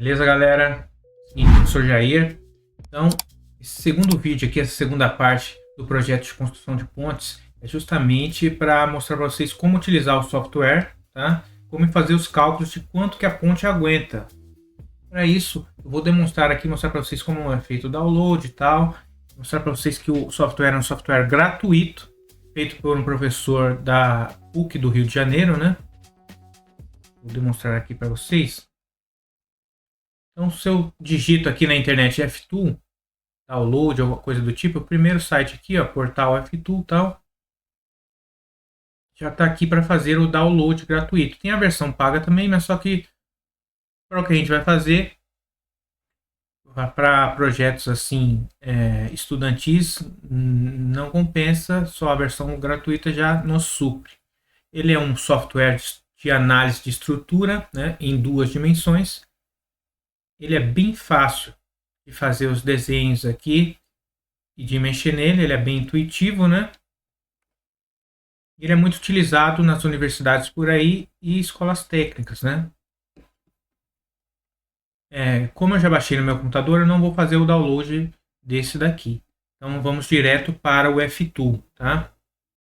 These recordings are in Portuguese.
Beleza, galera? Seguinte, professor Jair. Então, esse segundo vídeo aqui, essa segunda parte do projeto de construção de pontes, é justamente para mostrar para vocês como utilizar o software, tá? Como fazer os cálculos de quanto que a ponte aguenta. Para isso, eu vou demonstrar aqui, mostrar para vocês como é feito o download e tal, mostrar para vocês que o software é um software gratuito, feito por um professor da PUC do Rio de Janeiro, né? Vou demonstrar aqui para vocês. Então, se eu digito aqui na internet F-Tool, download, alguma coisa do tipo, o primeiro site aqui, ó, portal F-Tool tal, já está aqui para fazer o download gratuito. Tem a versão paga também, mas só que para o que a gente vai fazer, para projetos assim estudantis, não compensa, só a versão gratuita já nos supre. Ele é um software de análise de estrutura, né, em 2 dimensões. Ele é bem fácil de fazer os desenhos aqui e de mexer nele, ele é bem intuitivo, né? Ele é muito utilizado nas universidades por aí e escolas técnicas, né? Como eu já baixei no meu computador, eu não vou fazer o download desse daqui. Então vamos direto para o F-Tool, tá?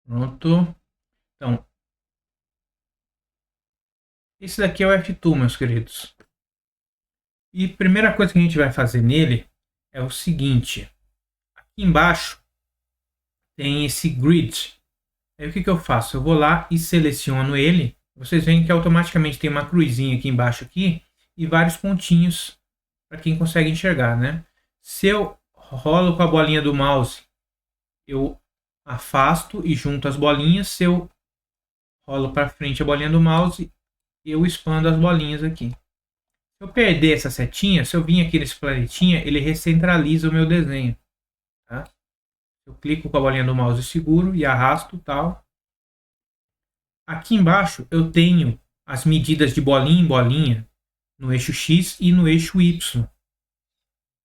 Pronto. Então, esse daqui é o F-Tool, meus queridos. E a primeira coisa que a gente vai fazer nele é o seguinte. Aqui embaixo tem esse grid. Aí o que eu faço? Eu vou lá e seleciono ele. Vocês veem que automaticamente tem uma cruzinha aqui embaixo aqui e vários pontinhos para quem consegue enxergar, né? Se eu rolo com a bolinha do mouse, eu afasto e junto as bolinhas. Se eu rolo para frente a bolinha do mouse, eu expando as bolinhas aqui. Se eu perder essa setinha, se eu vir aqui nesse planetinha, ele recentraliza o meu desenho. Tá? Eu clico com a bolinha do mouse seguro e arrasto tal. Aqui embaixo eu tenho as medidas de bolinha em bolinha no eixo X e no eixo Y.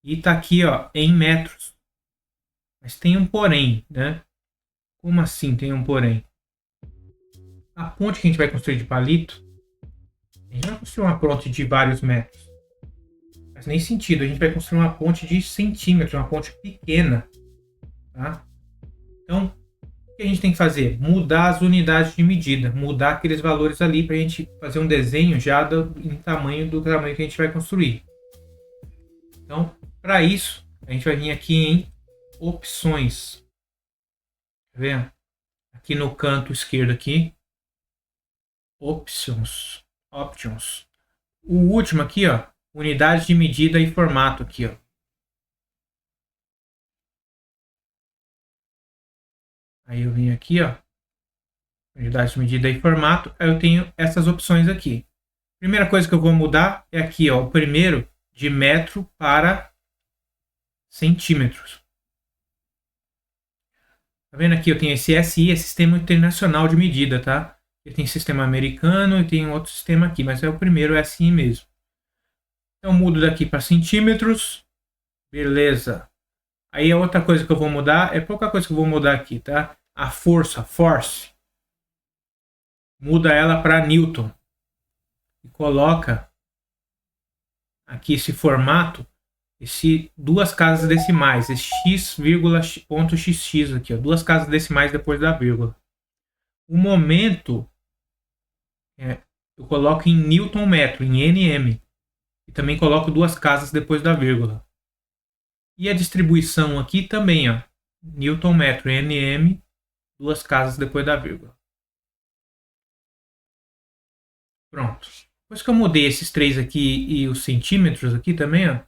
E está aqui, ó, em metros. Mas tem um porém, né? Como assim tem um porém? A ponte que a gente vai construir de palito, a gente não vai construir uma ponte de vários metros. Não faz nem sentido. A gente vai construir uma ponte de centímetros, uma ponte pequena. Tá? Então, o que a gente tem que fazer? Mudar as unidades de medida, mudar aqueles valores ali para a gente fazer um desenho já em tamanho do tamanho que a gente vai construir. Então, para isso, a gente vai vir aqui em opções. Tá vendo? Aqui no canto esquerdo aqui, options. O último aqui, ó, unidade de medida e formato aqui, ó. Aí eu vim aqui, ó, unidade de medida e formato, aí eu tenho essas opções aqui. Primeira coisa que eu vou mudar é aqui, ó, o primeiro de metro para centímetros. Tá vendo aqui? Eu tenho esse SI, é Sistema Internacional de Medida, tá? Ele tem sistema americano e tem outro sistema aqui, mas é o primeiro SI mesmo. Então eu mudo daqui para centímetros. Beleza. Aí a outra coisa que eu vou mudar, é pouca coisa que eu vou mudar aqui, tá? A força, force. Muda ela para Newton. E coloca aqui esse formato, esse 2 casas decimais, esse x,xx aqui, ó, 2 casas decimais depois da vírgula. O momento eu coloco em Newton metro, em nm. E também coloco 2 casas depois da vírgula. E a distribuição aqui também, ó, Newton metro, nm, 2 casas depois da vírgula. Pronto. Depois que eu mudei esses 3 aqui e os centímetros aqui também, ó,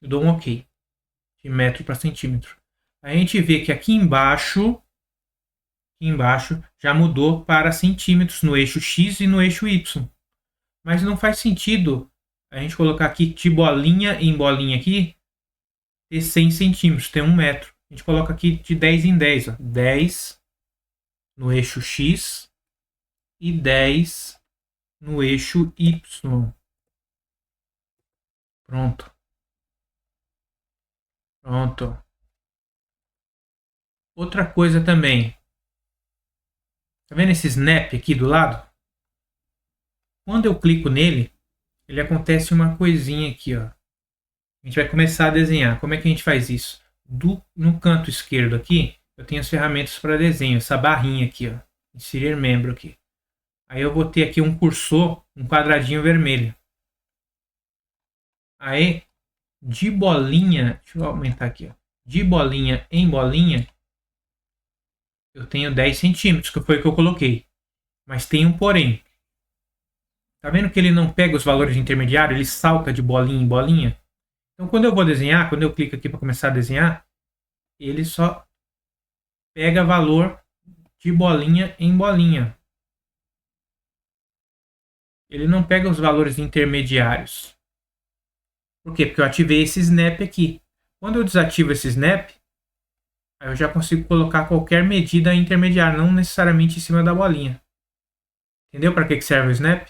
eu dou um OK. De metro para centímetro. A gente vê que aqui embaixo já mudou para centímetros no eixo X e no eixo Y. Mas não faz sentido a gente colocar aqui de bolinha em bolinha aqui ter 100 centímetros, tem 1 metro. A gente coloca aqui de 10 em 10. Ó. 10 no eixo X e 10 no eixo Y. Pronto. Outra coisa também. Tá vendo esse snap aqui do lado? Quando eu clico nele, ele acontece uma coisinha aqui, ó. A gente vai começar a desenhar. Como é que a gente faz isso? No canto esquerdo aqui, eu tenho as ferramentas para desenho, essa barrinha aqui, ó. Inserir membro aqui. Aí eu vou ter aqui um cursor, um quadradinho vermelho. Aí, de bolinha, deixa eu aumentar aqui, ó. De bolinha em bolinha, eu tenho 10 centímetros, que foi o que eu coloquei. Mas tem um porém. Tá vendo que ele não pega os valores intermediários, ele salta de bolinha em bolinha? Então, quando eu vou desenhar, quando eu clico aqui para começar a desenhar, ele só pega valor de bolinha em bolinha. Ele não pega os valores intermediários. Por quê? Porque eu ativei esse snap aqui. Quando eu desativo esse snap, aí eu já consigo colocar qualquer medida intermediária, não necessariamente em cima da bolinha. Entendeu para que serve o snap?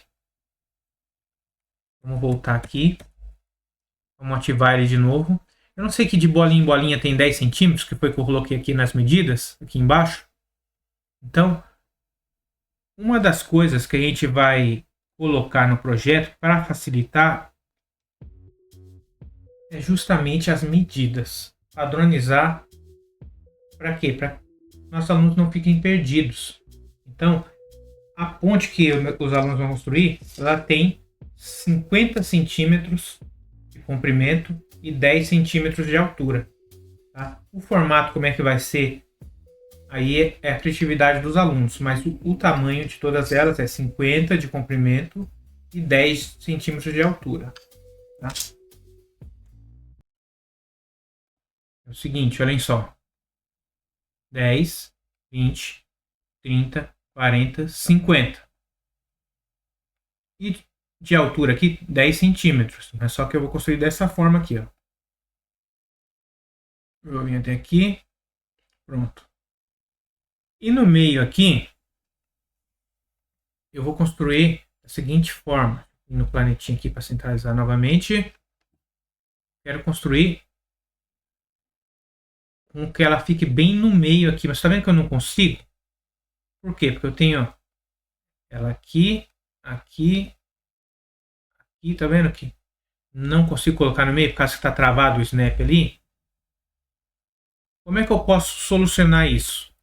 Vamos voltar aqui. Vamos ativar ele de novo. Eu não sei que de bolinha em bolinha tem 10 centímetros, que foi o que eu coloquei aqui nas medidas, aqui embaixo. Então, uma das coisas que a gente vai colocar no projeto para facilitar é justamente as medidas. Padronizar. Para quê? Para que nossos alunos não fiquem perdidos. Então, a ponte que os alunos vão construir, ela tem 50 centímetros de comprimento e 10 centímetros de altura. Tá? O formato, como é que vai ser, aí é a criatividade dos alunos, mas o tamanho de todas elas é 50 de comprimento e 10 centímetros de altura. Tá? É o seguinte, olhem só. 10, 20, 30, 40, 50. E de altura aqui, 10 centímetros. É só que eu vou construir dessa forma aqui, ó. Eu vou vir até aqui. Pronto. E no meio aqui, eu vou construir da seguinte forma. No planetinho aqui para centralizar novamente. Quero construir com que ela fique bem no meio aqui. Mas tá vendo que eu não consigo? Por quê? Porque eu tenho ela aqui, aqui, aqui. Tá vendo aqui? Não consigo colocar no meio por causa que está travado o snap ali. Como é que eu posso solucionar isso?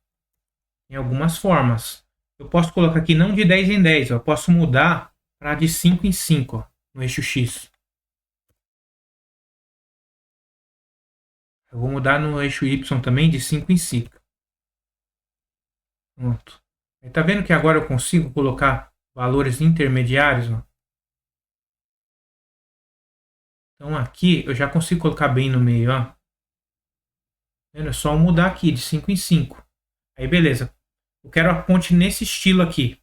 Em algumas formas. Eu posso colocar aqui não de 10 em 10. Eu posso mudar para de 5 em 5 ó, no eixo X. Eu vou mudar no eixo Y também de 5 em 5. Pronto. Está vendo que agora eu consigo colocar valores intermediários? Ó? Então aqui eu já consigo colocar bem no meio. Ó. É só mudar aqui de 5 em 5. Aí beleza. Eu quero a ponte nesse estilo aqui.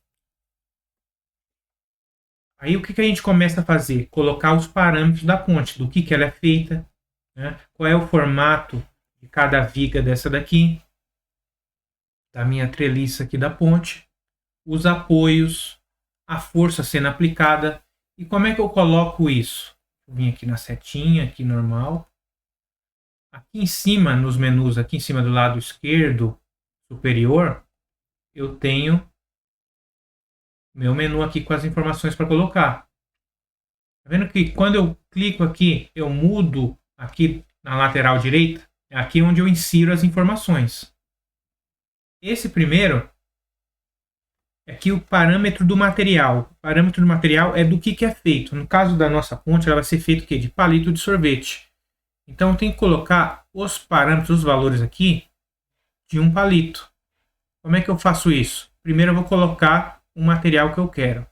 Aí o que a gente começa a fazer? Colocar os parâmetros da ponte, do que ela é feita, né? Qual é o formato de cada viga dessa daqui, da minha treliça aqui da ponte, os apoios, a força sendo aplicada. E como é que eu coloco isso? Eu vim aqui na setinha, aqui normal. Aqui em cima, nos menus, aqui em cima do lado esquerdo superior, eu tenho meu menu aqui com as informações para colocar. Tá vendo que quando eu clico aqui, eu mudo aqui na lateral direita? É aqui onde eu insiro as informações. Esse primeiro é aqui o parâmetro do material. O parâmetro do material é do que é feito. No caso da nossa ponte, ela vai ser feita de palito de sorvete. Então eu tenho que colocar os parâmetros, os valores aqui de um palito. Como é que eu faço isso? Primeiro eu vou colocar o material que eu quero.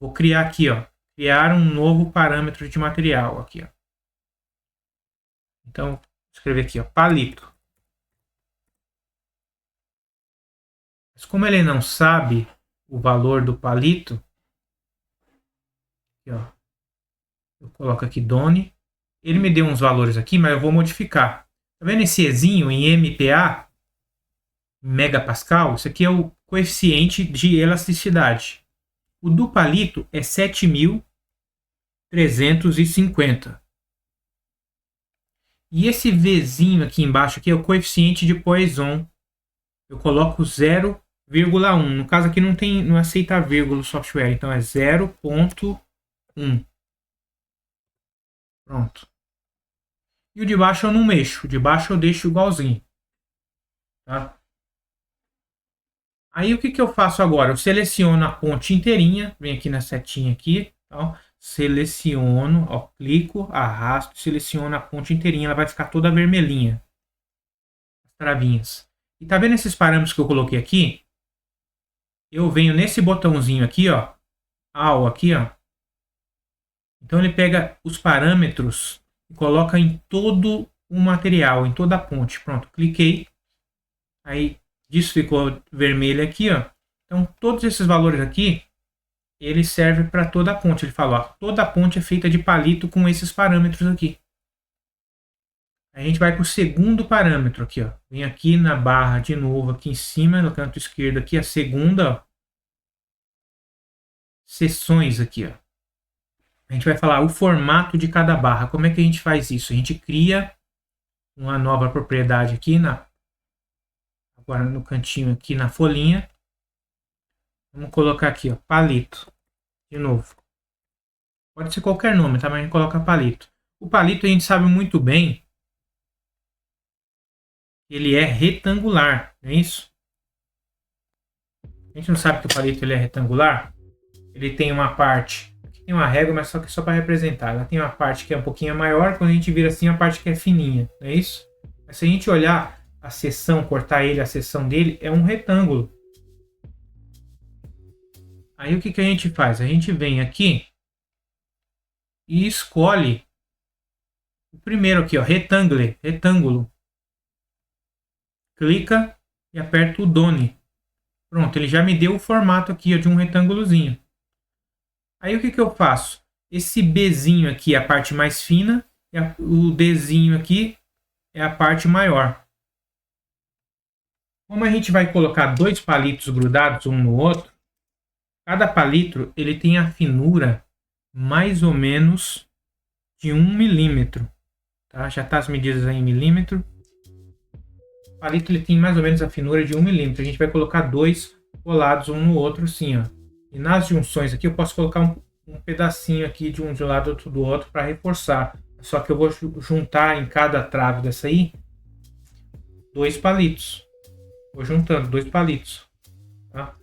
Vou criar aqui, ó, criar um novo parâmetro de material aqui, ó. Então, vou escrever aqui, ó, palito. Mas como ele não sabe o valor do palito, aqui, ó, eu coloco aqui Done. Ele me deu uns valores aqui, mas eu vou modificar. Tá vendo esse Ezinho em MPa, megapascal? Isso aqui é o coeficiente de elasticidade. O do palito é 7.350. E esse Vzinho aqui embaixo aqui é o coeficiente de Poisson. Eu coloco 0,1. No caso aqui não aceita vírgula o software, então é 0,1. 1. Pronto. E o de baixo eu não mexo. O de baixo eu deixo igualzinho. Tá? Aí o que eu faço agora? Eu seleciono a ponte inteirinha. Venho aqui na setinha aqui. Tá? Seleciono, ó, clico, arrasto, seleciono a ponte inteirinha. Ela vai ficar toda vermelhinha. As travinhas. E tá vendo esses parâmetros que eu coloquei aqui? Eu venho nesse botãozinho aqui, ó. All aqui, ó. Então ele pega os parâmetros e coloca em todo o material, em toda a ponte. Pronto, cliquei. Aí disso ficou vermelho aqui, ó. Então todos esses valores aqui, ele serve para toda a ponte. Ele fala, ó, toda a ponte é feita de palito com esses parâmetros aqui. A gente vai para o segundo parâmetro aqui, ó. Vem aqui na barra de novo, aqui em cima, no canto esquerdo aqui, a segunda, ó. Seções aqui, ó. A gente vai falar o formato de cada barra. Como é que a gente faz isso? A gente cria uma nova propriedade aqui, agora no cantinho aqui na folhinha. Vamos colocar aqui, ó, palito. De novo. Pode ser qualquer nome, tá? Mas a gente coloca palito. O palito a gente sabe muito bem. Ele é retangular, não é isso? A gente não sabe que o palito ele é retangular. Ele tem uma parte... Tem uma régua, mas só que só para representar. Ela tem uma parte que é um pouquinho maior, quando a gente vira assim, a parte que é fininha, não é isso? Mas se a gente olhar a seção, cortar ele, a seção dele, é um retângulo. Aí o que a gente faz? A gente vem aqui e escolhe o primeiro aqui, ó, retângulo. Clica e aperta o Done. Pronto, ele já me deu o formato aqui, ó, de um retângulozinho. Aí o que eu faço? Esse Bzinho aqui é a parte mais fina e o Dzinho aqui é a parte maior. Como a gente vai colocar dois palitos grudados um no outro, cada palito ele tem a finura mais ou menos de 1 milímetro. Tá? Já está as medidas aí em milímetro. O palito ele tem mais ou menos a finura de 1 milímetro. A gente vai colocar dois colados um no outro assim, ó. E nas junções aqui eu posso colocar um pedacinho aqui de um lado outro do outro para reforçar. Só que eu vou juntar em cada trave dessa aí dois palitos. Vou juntando dois palitos. Tá?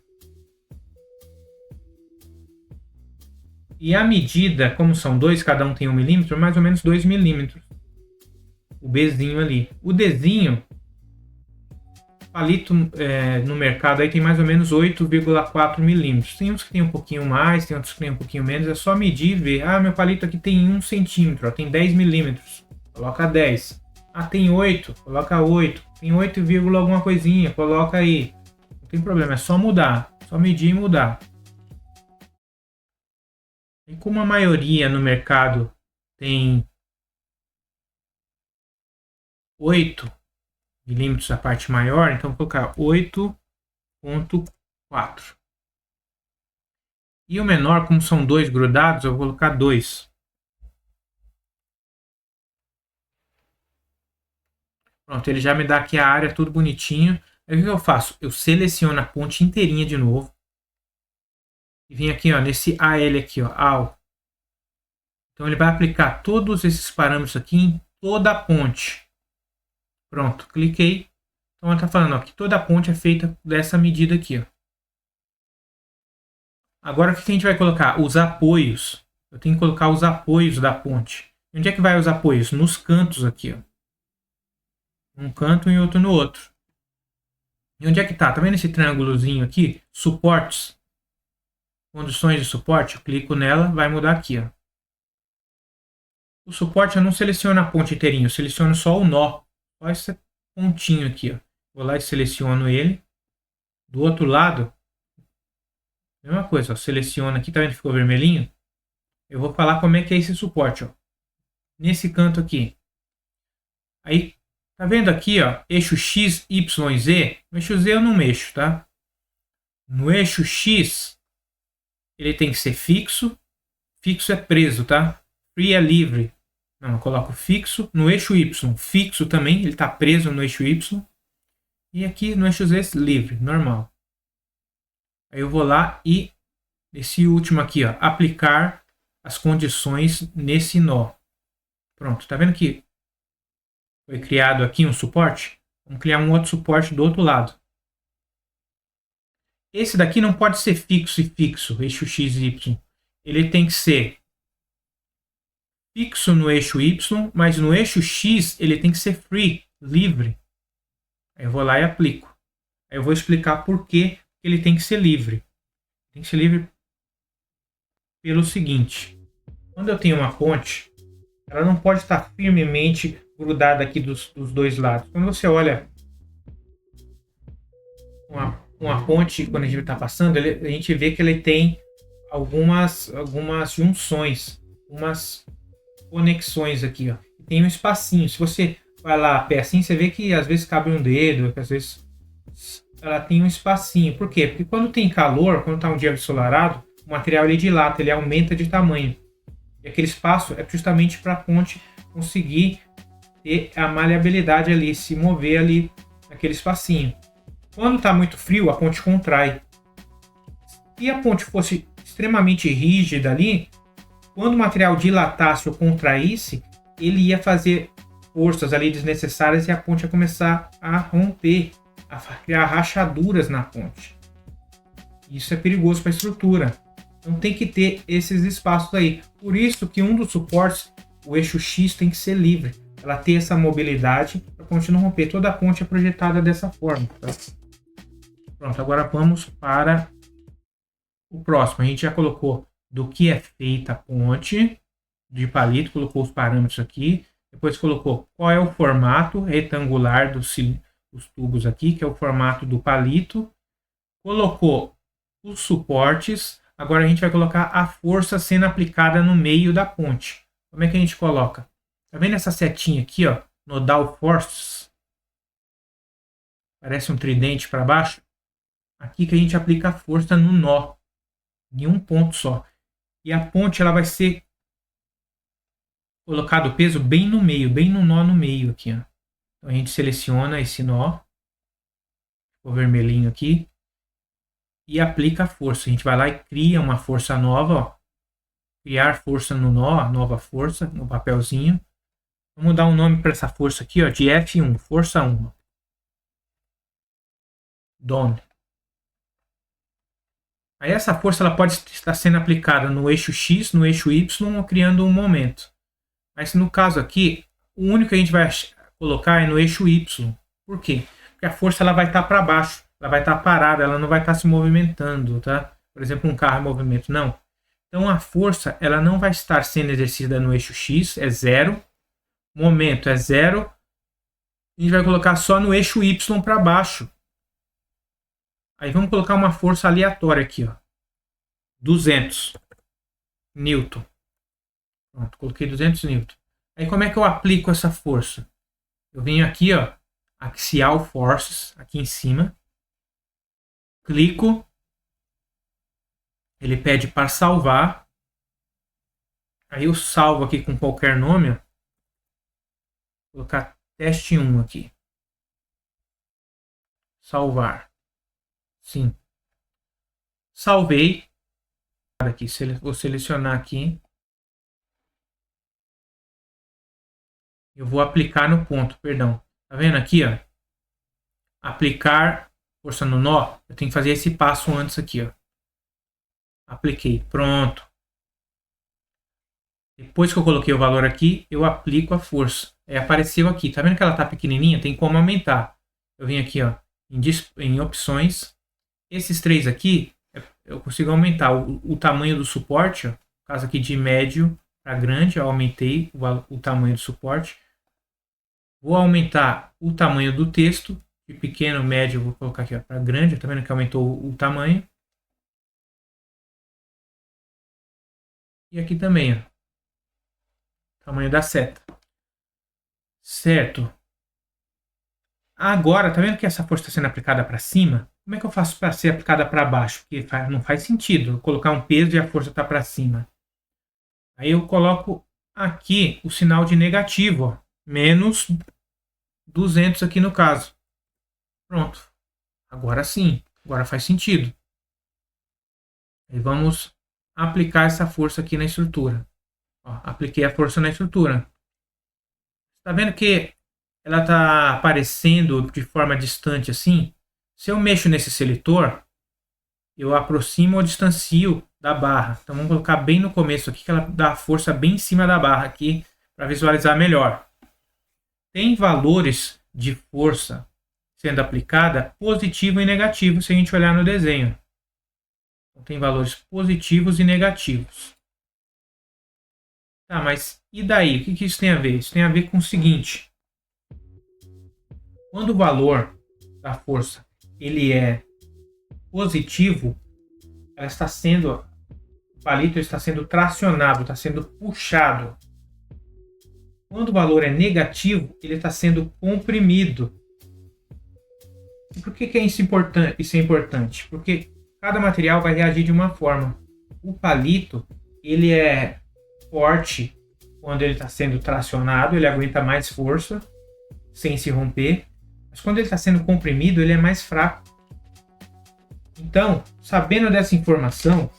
E a medida, como são dois, cada um tem 1 milímetro, mais ou menos 2 milímetros. O Bzinho ali. O Dzinho, palito no mercado aí tem mais ou menos 8,4 milímetros. Tem uns que tem um pouquinho mais, tem outros que tem um pouquinho menos. É só medir e ver. Ah, meu palito aqui tem 1 centímetro, ó, tem 10 milímetros. Coloca 10. Ah, tem 8, coloca 8. Tem 8, alguma coisinha, coloca aí. Não tem problema, é só mudar. Só medir e mudar. E como a maioria no mercado tem 8 milímetros a parte maior, então vou colocar 8,4. E o menor, como são dois grudados, eu vou colocar 2. Pronto, ele já me dá aqui a área tudo bonitinho. Aí o que eu faço? Eu seleciono a ponte inteirinha de novo. E vim aqui, ó, nesse AL aqui, ó, AL. Então ele vai aplicar todos esses parâmetros aqui em toda a ponte. Pronto, cliquei. Então ela está falando, ó, que toda a ponte é feita dessa medida aqui, ó. Agora o que a gente vai colocar? Os apoios. Eu tenho que colocar os apoios da ponte. Onde é que vai os apoios? Nos cantos aqui, ó. Um canto e outro no outro. E onde é que tá? Tá vendo esse triângulozinho aqui? Suportes. Condições de suporte. Eu clico nela, vai mudar aqui, ó. O suporte eu não seleciono a ponte inteirinha, eu seleciono só o nó. Olha esse pontinho aqui, ó. Vou lá e seleciono ele. Do outro lado, mesma coisa, ó. Seleciono aqui, tá vendo que ficou vermelhinho? Eu vou falar como é que é esse suporte, ó. Nesse canto aqui. Aí, tá vendo aqui, ó, eixo X, Y, Z? No eixo Z eu não mexo, tá? No eixo X, ele tem que ser fixo. Fixo é preso, tá? Free é livre. Não, eu coloco fixo. No eixo Y, fixo também, ele está preso no eixo Y. E aqui no eixo Z, livre, normal. Aí eu vou lá e, esse último aqui, ó, aplicar as condições nesse nó. Pronto, tá vendo que foi criado aqui um suporte? Vamos criar um outro suporte do outro lado. Esse daqui não pode ser fixo e fixo, eixo X e Y. Ele tem que ser fixo no eixo Y, mas no eixo X ele tem que ser free, livre. Aí eu vou lá e aplico. Aí eu vou explicar por que ele tem que ser livre. Tem que ser livre pelo seguinte. Quando eu tenho uma ponte, ela não pode estar firmemente grudada aqui dos dois lados. Quando você olha uma ponte, quando a gente está passando, a gente vê que ele tem algumas junções, umas conexões aqui, ó. Tem um espacinho. Se você vai lá a pé assim, você vê que às vezes cabe um dedo, que às vezes ela tem um espacinho. Por quê? Porque quando tem calor, quando está um dia ensolarado, o material ele dilata, ele aumenta de tamanho. E aquele espaço é justamente para a ponte conseguir ter a maleabilidade ali, se mover ali naquele espacinho. Quando está muito frio, a ponte contrai. Se a ponte fosse extremamente rígida ali, quando o material dilatasse ou contraísse, ele ia fazer forças ali desnecessárias e a ponte ia começar a romper, a criar rachaduras na ponte. Isso é perigoso para a estrutura. Então tem que ter esses espaços aí. Por isso que um dos suportes, o eixo X, tem que ser livre. Ela ter essa mobilidade para a ponte não romper. Toda a ponte é projetada dessa forma. Tá? Pronto, agora vamos para o próximo. A gente já colocou do que é feita a ponte de palito, colocou os parâmetros aqui. Depois colocou qual é o formato retangular dos tubos aqui, que é o formato do palito. Colocou os suportes. Agora a gente vai colocar a força sendo aplicada no meio da ponte. Como é que a gente coloca? Tá vendo essa setinha aqui, ó? Nodal forces. Parece um tridente para baixo. Aqui que a gente aplica a força no nó. Em um ponto só. E a ponte ela vai ser colocado o peso bem no meio, bem no nó no meio aqui, ó. Então a gente seleciona esse nó. O vermelhinho aqui. E aplica a força. A gente vai lá e cria uma força nova, ó. Criar força no nó, nova força, no papelzinho. Vamos dar um nome para essa força aqui, ó, de F1, força 1. Done. Aí essa força ela pode estar sendo aplicada no eixo X, no eixo Y, ou criando um momento. Mas no caso aqui, o único que a gente vai colocar é no eixo Y. Por quê? Porque a força ela vai estar para baixo. Ela vai estar parada, ela não vai estar se movimentando, tá? Por exemplo, um carro em movimento, não. Então a força ela não vai estar sendo exercida no eixo X, é 0. Momento é 0. A gente vai colocar só no eixo Y para baixo. Aí vamos colocar uma força aleatória aqui, ó. 200 Newton. Pronto, coloquei 200 Newton. Aí como é que eu aplico essa força? Eu venho aqui, ó, Axial Forces, aqui em cima. Clico. Ele pede para salvar. Aí eu salvo aqui com qualquer nome, ó. Vou colocar teste 1 aqui. Salvar. Sim. Salvei. Aqui, vou selecionar aqui. Eu vou aplicar no ponto, perdão. Tá vendo aqui, ó? Aplicar força no nó. Eu tenho que fazer esse passo antes aqui, ó. Apliquei, pronto. Depois que eu coloquei o valor aqui, eu aplico a força. Apareceu aqui, tá vendo que ela tá pequenininha? Tem como aumentar. Eu vim aqui, ó, em opções. Esses três aqui, eu consigo aumentar o tamanho do suporte, ó. No caso aqui de médio para grande, eu aumentei o tamanho do suporte. Vou aumentar o tamanho do texto. De pequeno, médio, vou colocar aqui para grande. Tá vendo que aumentou o tamanho. E aqui também, ó. Tamanho da seta. Certo. Agora, tá vendo que essa força está sendo aplicada para cima? Como é que eu faço para ser aplicada para baixo? Porque não faz sentido eu colocar um peso e a força está para cima. Aí eu coloco aqui o sinal de negativo, ó. Menos 200 aqui no caso. Pronto. Agora sim. Agora faz sentido. Aí vamos aplicar essa força aqui na estrutura. Ó, apliquei a força na estrutura. Está vendo que ela está aparecendo de forma distante assim? Se eu mexo nesse seletor, eu aproximo ou distancio da barra. Então vamos colocar bem no começo aqui, que ela dá a força bem em cima da barra aqui, para visualizar melhor. Tem valores de força sendo aplicada positivo e negativo, se a gente olhar no desenho. Então, tem valores positivos e negativos. Tá, mas e daí? O que isso tem a ver? Isso tem a ver com o seguinte. Quando o valor da força ele é positivo, ela está sendo, o palito está sendo tracionado, está sendo puxado. Quando o valor é negativo, ele está sendo comprimido. E por que isso é importante? Porque cada material vai reagir de uma forma. O palito, ele é forte quando ele está sendo tracionado, ele aguenta mais força, sem se romper. Mas quando ele está sendo comprimido, ele é mais fraco. Então, sabendo dessa informação,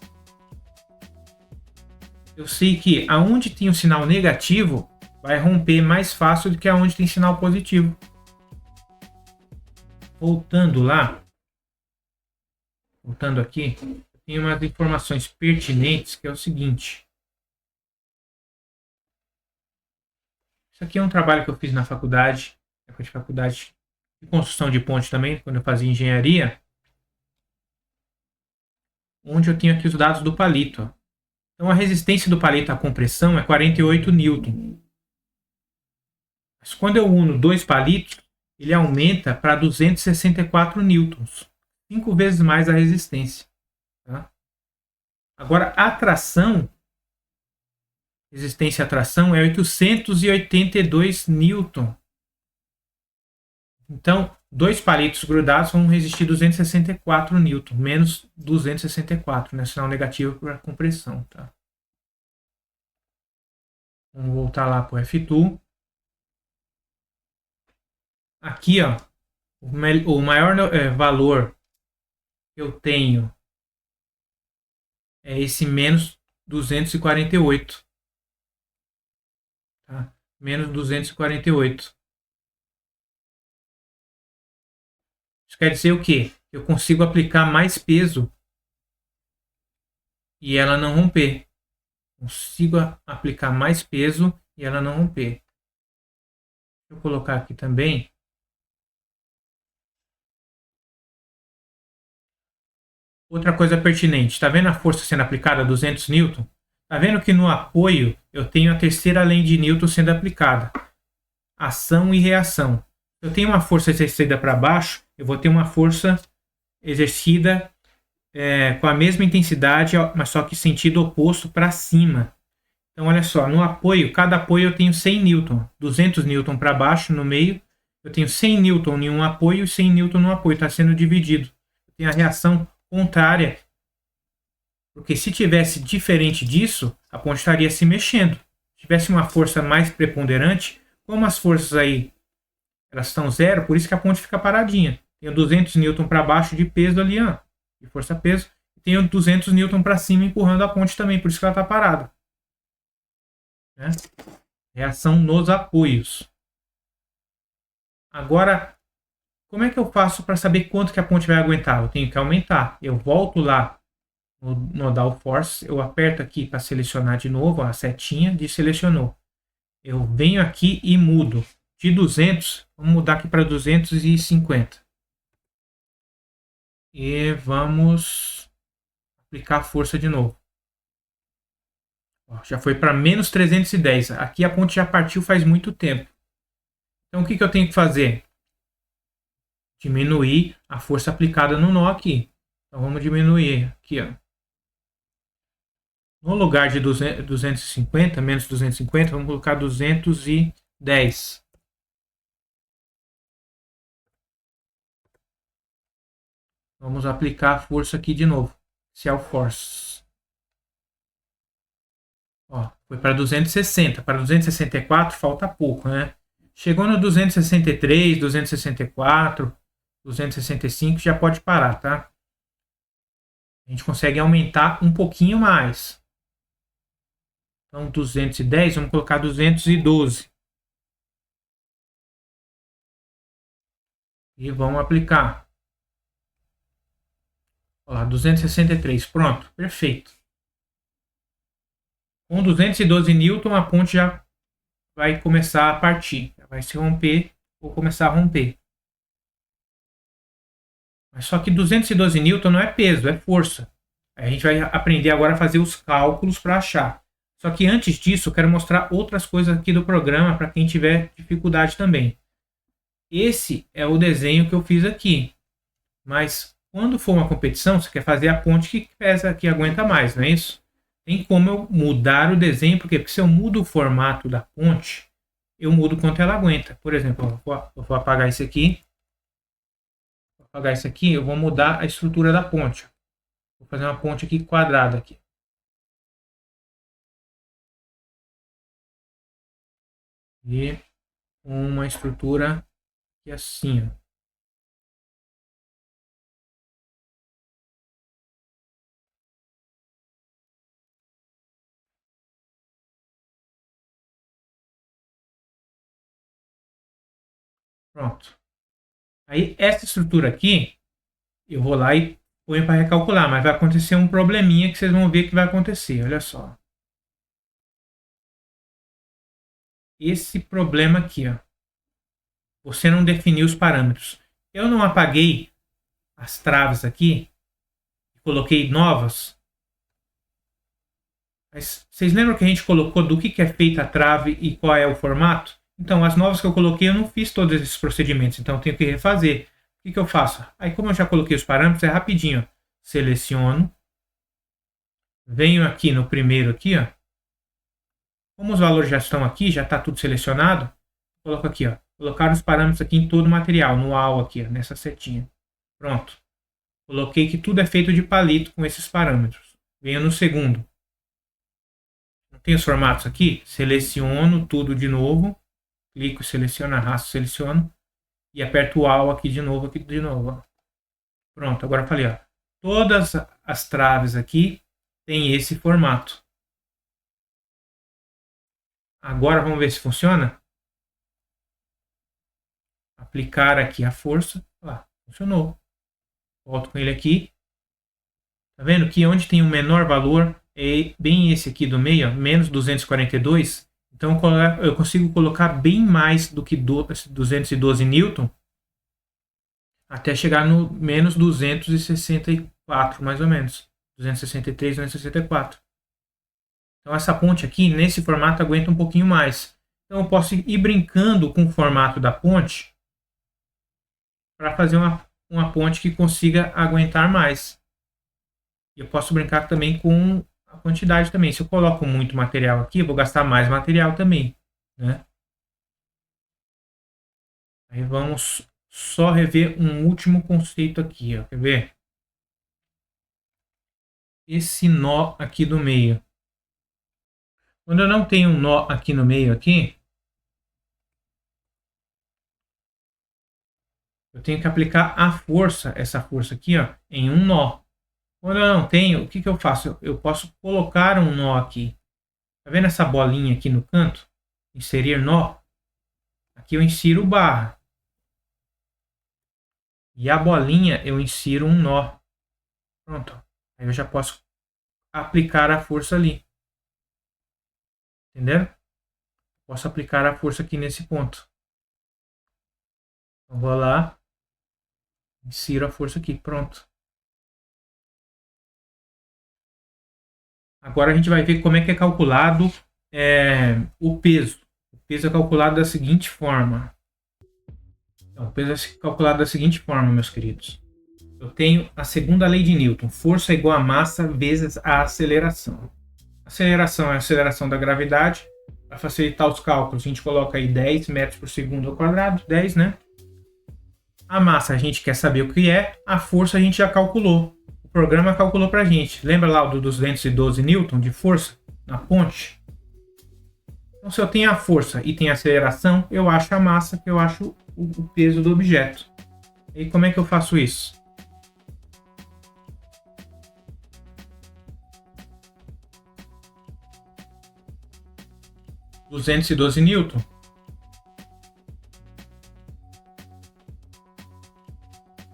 eu sei que aonde tem um sinal negativo, vai romper mais fácil do que aonde tem sinal positivo. Voltando aqui, tem umas informações pertinentes que é o seguinte. Isso aqui é um trabalho que eu fiz na faculdade, de construção de ponte também, quando eu fazia engenharia, onde eu tenho aqui os dados do palito. Então a resistência do palito à compressão é 48 Newton. Mas quando eu uno dois palitos, ele aumenta para 264 newtons, 5 vezes mais a resistência. Tá? Agora, a tração, resistência à tração é 882 newton. Então, dois palitos grudados vão resistir 264 newton, menos 264, né? Sinal negativo para compressão. Tá? Vamos voltar lá para o F2. Aqui, ó, o maior valor que eu tenho é esse menos 248. Tá? Menos 248. Isso quer dizer o quê? Eu consigo aplicar mais peso e ela não romper. Consigo aplicar mais peso e ela não romper. Deixa eu colocar aqui também. Outra coisa pertinente, está vendo a força sendo aplicada a 200 Newton? Está vendo que no apoio eu tenho a terceira lei de Newton sendo aplicada. Ação e reação. Se eu tenho uma força exercida para baixo, eu vou ter uma força exercida com a mesma intensidade, mas só que sentido oposto para cima. Então olha só, no apoio, cada apoio eu tenho 100 Newton. 200 Newton para baixo no meio, eu tenho 100 Newton em um apoio e 100 Newton no apoio, está sendo dividido. Eu tenho a reação contrária, porque se tivesse diferente disso, a ponte estaria se mexendo. Se tivesse uma força mais preponderante, como as forças aí elas estão zero, por isso que a ponte fica paradinha. Tenho 200 Newton para baixo de peso ali, ó, de força-peso, e tenho 200 Newton para cima empurrando a ponte também, por isso que ela está parada. Né? Reação nos apoios. Agora, como é que eu faço para saber quanto que a ponte vai aguentar? Eu tenho que aumentar. Eu volto lá no Nodal Force, eu aperto aqui para selecionar de novo a setinha de selecionou. Eu venho aqui e mudo. De 200, vamos mudar aqui para 250. E vamos aplicar a força de novo. Ó, já foi para menos 310. Aqui a ponte já partiu faz muito tempo. Então o que eu tenho que fazer? Diminuir a força aplicada no nó aqui. Então vamos diminuir aqui, ó. No lugar de 250, menos 250, vamos colocar 210. Vamos aplicar a força aqui de novo. Axial Force. Ó, foi para 260. Para 264 falta pouco, né? Chegou no 263, 264, 265, já pode parar, tá? A gente consegue aumentar um pouquinho mais. Então, 210, vamos colocar 212. E vamos aplicar. Olha lá, 263. Pronto, perfeito. Com 212 Newton, a ponte já vai começar a partir. Vai se romper ou começar a romper. Mas só que 212 Newton não é peso, é força. Aí a gente vai aprender agora a fazer os cálculos para achar. Só que antes disso, eu quero mostrar outras coisas aqui do programa para quem tiver dificuldade também. Esse é o desenho que eu fiz aqui. Mas quando for uma competição, você quer fazer a ponte que pesa, que aguenta mais, não é isso? Tem como eu mudar o desenho, porque se eu mudo o formato da ponte, eu mudo quanto ela aguenta. Por exemplo, eu vou apagar isso aqui. Vou apagar isso aqui, eu vou mudar a estrutura da ponte. Vou fazer uma ponte aqui quadrada aqui. E uma estrutura aqui assim, ó. Pronto. Aí, essa estrutura aqui, eu vou lá e ponho para recalcular, mas vai acontecer um probleminha que vocês vão ver que vai acontecer. Olha só. Esse problema aqui, ó. Você não definiu os parâmetros. Eu não apaguei as traves aqui, coloquei novas. Mas vocês lembram que a gente colocou do que é feita a trave e qual é o formato? Então, as novas que eu coloquei, eu não fiz todos esses procedimentos. Então, eu tenho que refazer. O que eu faço? Aí, como eu já coloquei os parâmetros, é rapidinho. Ó. Seleciono. Venho aqui no primeiro aqui, ó. Como os valores já estão aqui, já está tudo selecionado, coloco aqui, ó. Colocar os parâmetros aqui em todo o material, no AL aqui, ó, nessa setinha. Pronto. Coloquei que tudo é feito de palito com esses parâmetros. Venho no segundo. Não tem os formatos aqui? Seleciono tudo de novo. Clico, seleciono, arrasto, seleciono. E aperto o AL aqui de novo, ó. Pronto, agora falei, ó. Todas as traves aqui têm esse formato. Agora vamos ver se funciona. Aplicar aqui a força. Lá, funcionou. Volto com ele aqui. Tá vendo que onde tem o menor valor é bem esse aqui do meio, ó, menos 242. Então eu consigo colocar bem mais do que 212 Newton até chegar no menos 264, mais ou menos. 263, 264. Então essa ponte aqui, nesse formato, aguenta um pouquinho mais. Então eu posso ir brincando com o formato da ponte para fazer uma ponte que consiga aguentar mais. Eu posso brincar também com a quantidade também. Se eu coloco muito material aqui, eu vou gastar mais material também, né? Aí vamos só rever um último conceito aqui, ó. Quer ver? Esse nó aqui do meio. Quando eu não tenho um nó aqui no meio aqui, eu tenho que aplicar a força, essa força aqui, ó, em um nó. Quando eu não tenho, o que eu faço? Eu posso colocar um nó aqui. Tá vendo essa bolinha aqui no canto? Inserir nó. Aqui eu insiro barra. E a bolinha eu insiro um nó. Pronto. Aí eu já posso aplicar a força ali. Entenderam? Posso aplicar a força aqui nesse ponto. Então vou lá. Insiro a força aqui. Pronto. Agora a gente vai ver como é que é calculado o peso. O peso é calculado da seguinte forma. Então, o peso é calculado da seguinte forma, meus queridos. Eu tenho a segunda lei de Newton. Força é igual a massa vezes a aceleração. Aceleração é a aceleração da gravidade. Para facilitar os cálculos, a gente coloca aí 10 metros por segundo ao quadrado. 10, né? A massa a gente quer saber o que é. A força a gente já calculou. O programa calculou para a gente. Lembra lá do 212 Newton de força na ponte? Então, se eu tenho a força e tenho a aceleração, eu acho a massa, que eu acho o peso do objeto. E como é que eu faço isso? 212 Newton.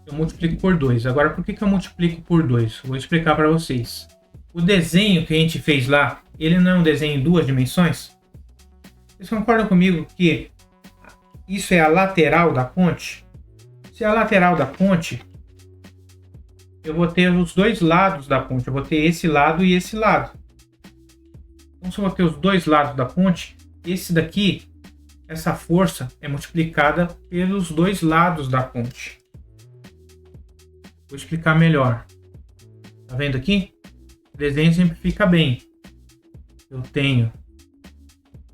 Eu multiplico por 2. Agora, por que eu multiplico por 2? Vou explicar para vocês. O desenho que a gente fez lá, ele não é um desenho em 2 dimensões? Vocês concordam comigo que isso é a lateral da ponte? Se é a lateral da ponte, eu vou ter os dois lados da ponte. Eu vou ter esse lado e esse lado. Então, se eu vou ter os dois lados da ponte, esse daqui, essa força é multiplicada pelos dois lados da ponte. Vou explicar melhor. Tá vendo aqui? O desenho simplifica bem. Eu tenho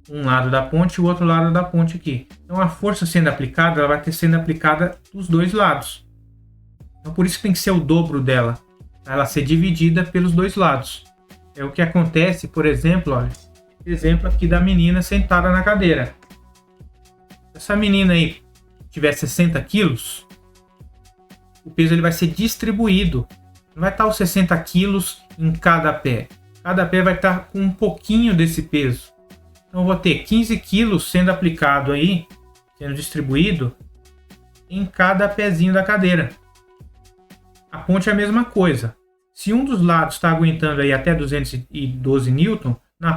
um lado da ponte e o outro lado da ponte aqui. Então a força sendo aplicada, ela vai ter sendo aplicada dos dois lados. Então por isso que tem que ser o dobro dela. Para ela ser dividida pelos dois lados. É o que acontece, por exemplo, olha. Exemplo aqui da menina sentada na cadeira. Se essa menina aí tiver 60 quilos, o peso ele vai ser distribuído. Não vai estar os 60 quilos em cada pé. Cada pé vai estar com um pouquinho desse peso. Então eu vou ter 15 quilos sendo aplicado aí, sendo distribuído em cada pezinho da cadeira. A ponte é a mesma coisa. Se um dos lados está aguentando aí até 212 Newton, na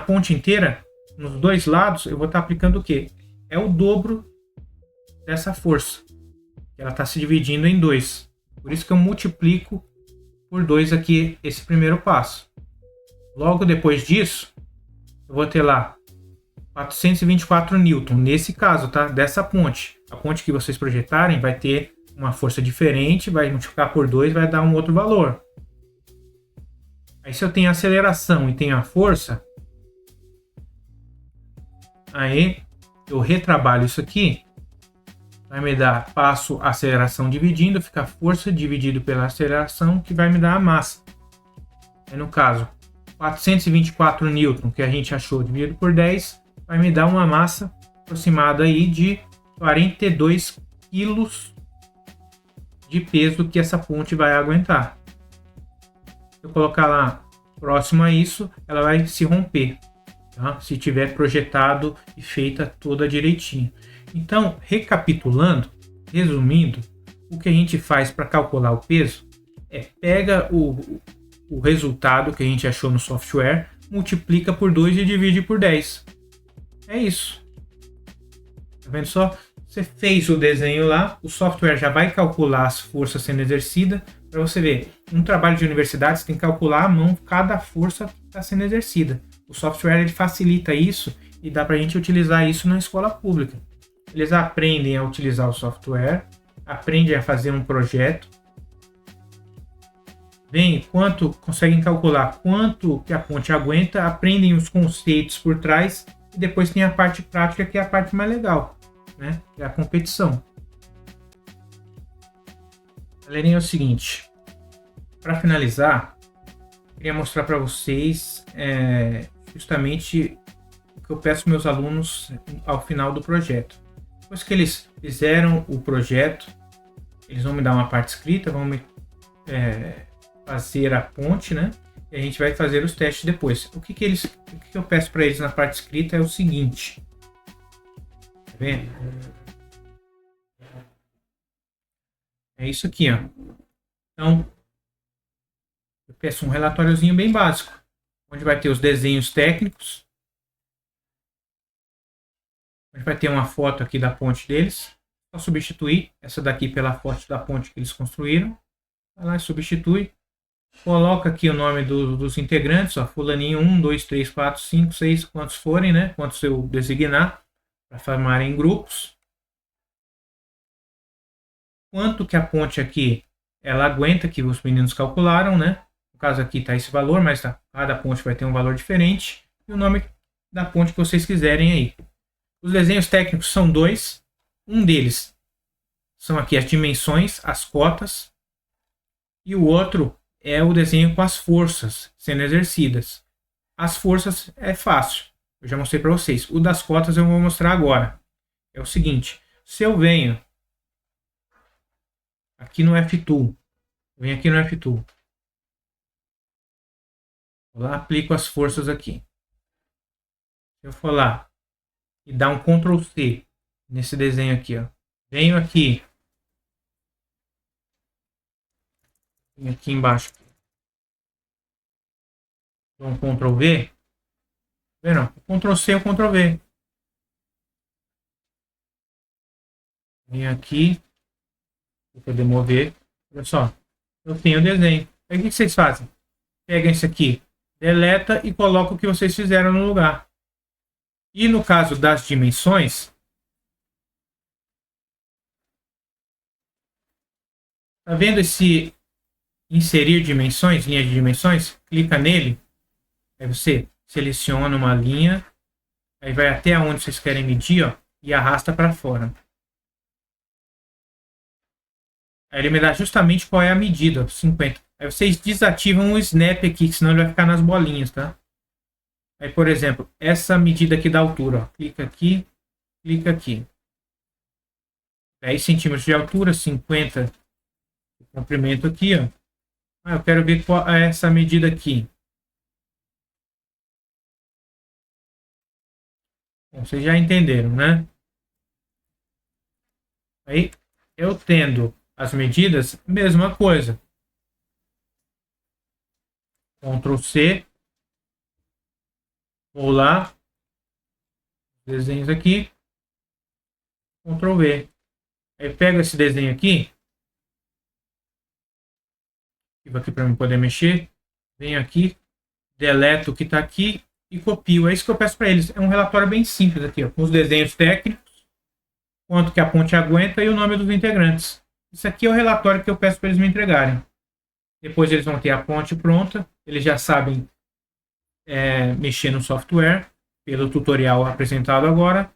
ponte inteira, nos dois lados, eu vou estar aplicando o quê? É o dobro dessa força. Ela está se dividindo em 2. Por isso que eu multiplico por 2 aqui esse primeiro passo. Logo depois disso, eu vou ter lá 424 Newton. Nesse caso, tá? Dessa ponte. A ponte que vocês projetarem vai ter uma força diferente, vai multiplicar por 2, vai dar um outro valor. Aí se eu tenho a aceleração e tenho a força, aí eu retrabalho isso aqui. Vai me dar, passo a aceleração dividindo, fica a força dividido pela aceleração, que vai me dar a massa. Aí no caso, 424 Newton, que a gente achou dividido por 10, vai me dar uma massa aproximada aí de 42 quilos de peso que essa ponte vai aguentar. Se eu colocar lá próximo a isso, ela vai se romper, tá? Se tiver projetado e feita toda direitinho. Então, recapitulando, resumindo, o que a gente faz para calcular o peso é pega o resultado que a gente achou no software, multiplica por 2 e divide por 10. É isso. Tá vendo só? Você fez o desenho lá, o software já vai calcular as forças sendo exercidas. Para você ver, um trabalho de universidade você tem que calcular à mão cada força que está sendo exercida. O software ele facilita isso e dá para a gente utilizar isso na escola pública. Eles aprendem a utilizar o software, aprendem a fazer um projeto, veem quanto, conseguem calcular quanto que a ponte aguenta, aprendem os conceitos por trás e depois tem a parte prática que é a parte mais legal, né? Que é a competição. Galerinha, é o seguinte, para finalizar, queria mostrar para vocês justamente o que eu peço aos meus alunos ao final do projeto. Depois que eles fizeram o projeto, eles vão me dar uma parte escrita, vão me fazer a ponte, né? E a gente vai fazer os testes depois. O que eu peço para eles na parte escrita é o seguinte. Tá vendo? É isso aqui, ó. Então, eu peço um relatóriozinho bem básico, onde vai ter os desenhos técnicos, onde vai ter uma foto aqui da ponte deles. Só substituir essa daqui pela foto da ponte que eles construíram. Vai lá e substitui. Coloca aqui o nome dos integrantes, ó, fulaninho 1, 2, 3, 4, 5, 6, quantos forem, né? Quantos eu designar, para formarem grupos. Quanto que a ponte aqui ela aguenta, que os meninos calcularam, né? No caso aqui está esse valor, mas cada ponte vai ter um valor diferente. E o nome da ponte que vocês quiserem aí. Os desenhos técnicos são 2. Um deles são aqui as dimensões, as cotas. E o outro é o desenho com as forças sendo exercidas. As forças é fácil. Eu já mostrei para vocês. O das cotas eu vou mostrar agora. É o seguinte. Se eu venho aqui no F-Tool. Venho aqui no F-Tool. Vou lá, aplico as forças aqui. Se eu for lá e dar um Ctrl C nesse desenho aqui, ó. Venho aqui embaixo. Dou um Ctrl V. Vendo? Ctrl C ou Ctrl V. Venho aqui. Vou poder mover. Olha só. Eu tenho o desenho. Aí o que vocês fazem? Pegam esse aqui, deleta e coloca o que vocês fizeram no lugar. E no caso das dimensões, tá vendo esse inserir dimensões, linha de dimensões? Clica nele, aí você seleciona uma linha, aí vai até onde vocês querem medir, ó, e arrasta para fora. Aí ele me dá justamente qual é a medida, 50. Aí vocês desativam o snap aqui, senão ele vai ficar nas bolinhas, tá? Aí, por exemplo, essa medida aqui da altura, ó, clica aqui, clica aqui. 10 centímetros de altura, 50 de comprimento aqui, ó. Ah, eu quero ver qual é essa medida aqui. Bom, vocês já entenderam, né? Aí, eu tendo as medidas, mesma coisa. Ctrl C. Vou lá. Desenhos aqui. Ctrl V. Aí pego esse desenho aqui. Fico aqui para eu poder mexer. Venho aqui. Deleto o que está aqui. E copio. É isso que eu peço para eles. É um relatório bem simples aqui, ó, com os desenhos técnicos. Quanto que a ponte aguenta e o nome dos integrantes. Isso aqui é o relatório que eu peço para eles me entregarem. Depois eles vão ter a ponte pronta. Eles já sabem mexer no software, pelo tutorial apresentado agora.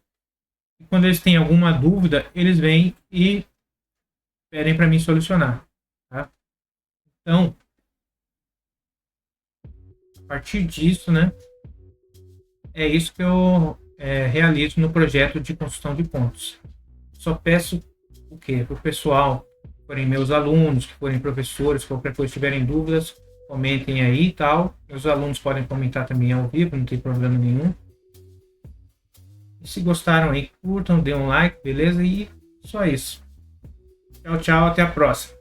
E quando eles têm alguma dúvida, eles vêm e pedem para mim solucionar. Tá? Então, a partir disso, né, é isso que eu realizo no projeto de construção de pontes. Só peço o quê? Para o pessoal, que forem meus alunos, que forem professores, que qualquer coisa tiverem dúvidas, comentem aí e tal. Meus alunos podem comentar também ao vivo, não tem problema nenhum. E se gostaram aí, curtam, dê um like, beleza? E só isso. Tchau, tchau, até a próxima.